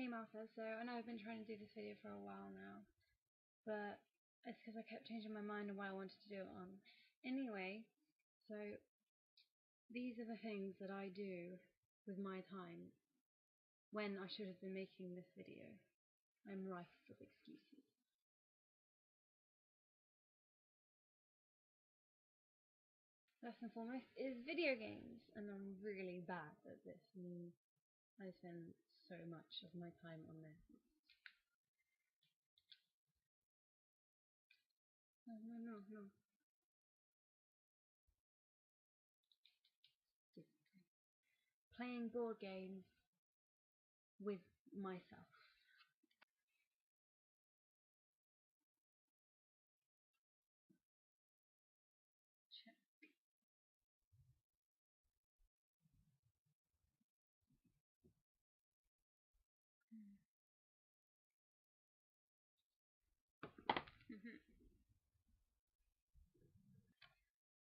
Hey Martha, so I know I've been trying to do this video for a while now, but it's because I kept changing my mind on what I wanted to do it on. Anyway, so these are the things that I do with my time when I should have been making this video. I'm rife with excuses. First and foremost is video games, and I'm really bad at this. I spend so much of my time on this. No. Playing board games with myself. Check.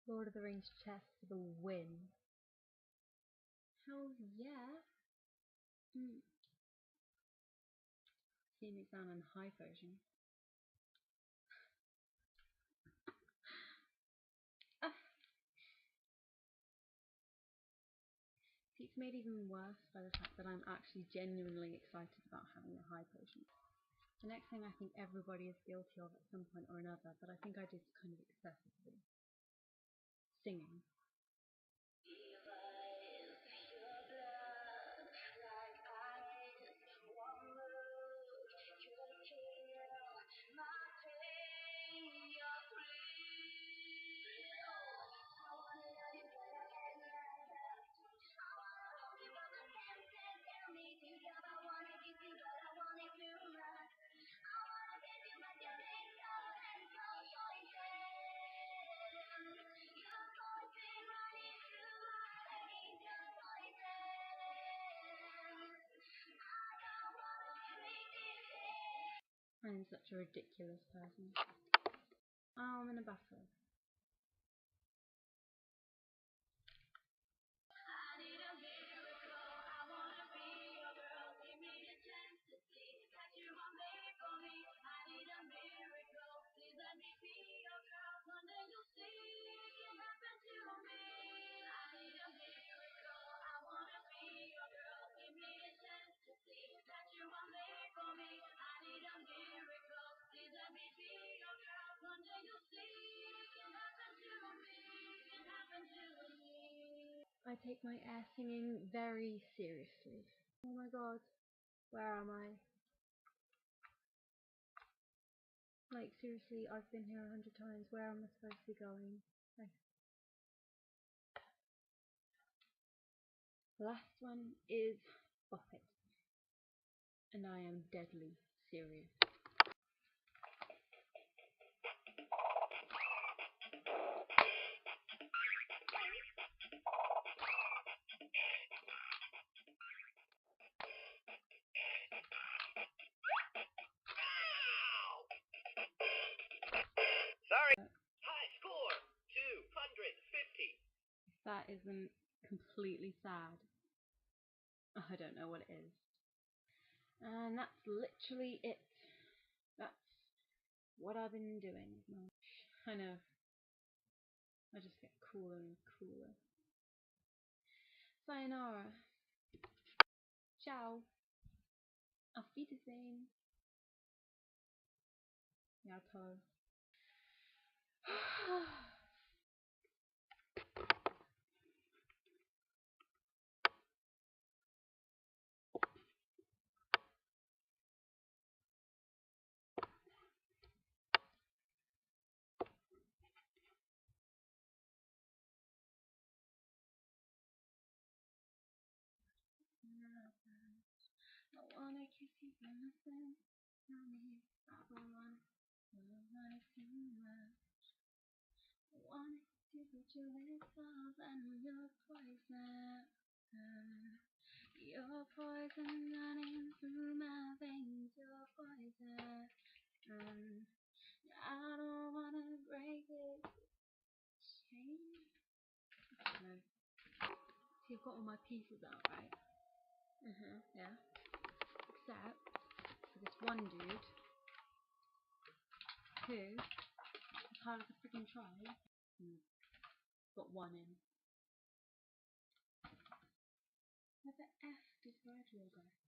Lord of the Rings chess for the win. Hell yeah. Phoenix down in high potion. See, it's made even worse by the fact that I'm actually genuinely excited about having a high potion. The next thing I think everybody is guilty of at some point or another, but I think I did kind of excessively. Singing. I'm such a ridiculous person. Oh, I'm in a battle. I take my air singing very seriously. Oh my god, where am I? Like, seriously, I've been here 100 times. Where am I supposed to be going? The last one is Buffet, and I am deadly serious. Sorry. High score 250. If that isn't completely sad, I don't know what it is. And that's literally it. That's what I've been doing. I know. I just get cooler and cooler. Sayonara. Ciao. Auf Wiedersehen. Ja, toll. I wanna kiss you innocent. Tell me I don't want it too much. I wanna kiss you with your lips off and your poison. Your poison running through my veins. Your poison. I don't wanna break this chain. No. See, I've got all my pieces out, right? Yeah. Except one dude who, as hard as I freaking try, got one in. Where the F did Bradley go?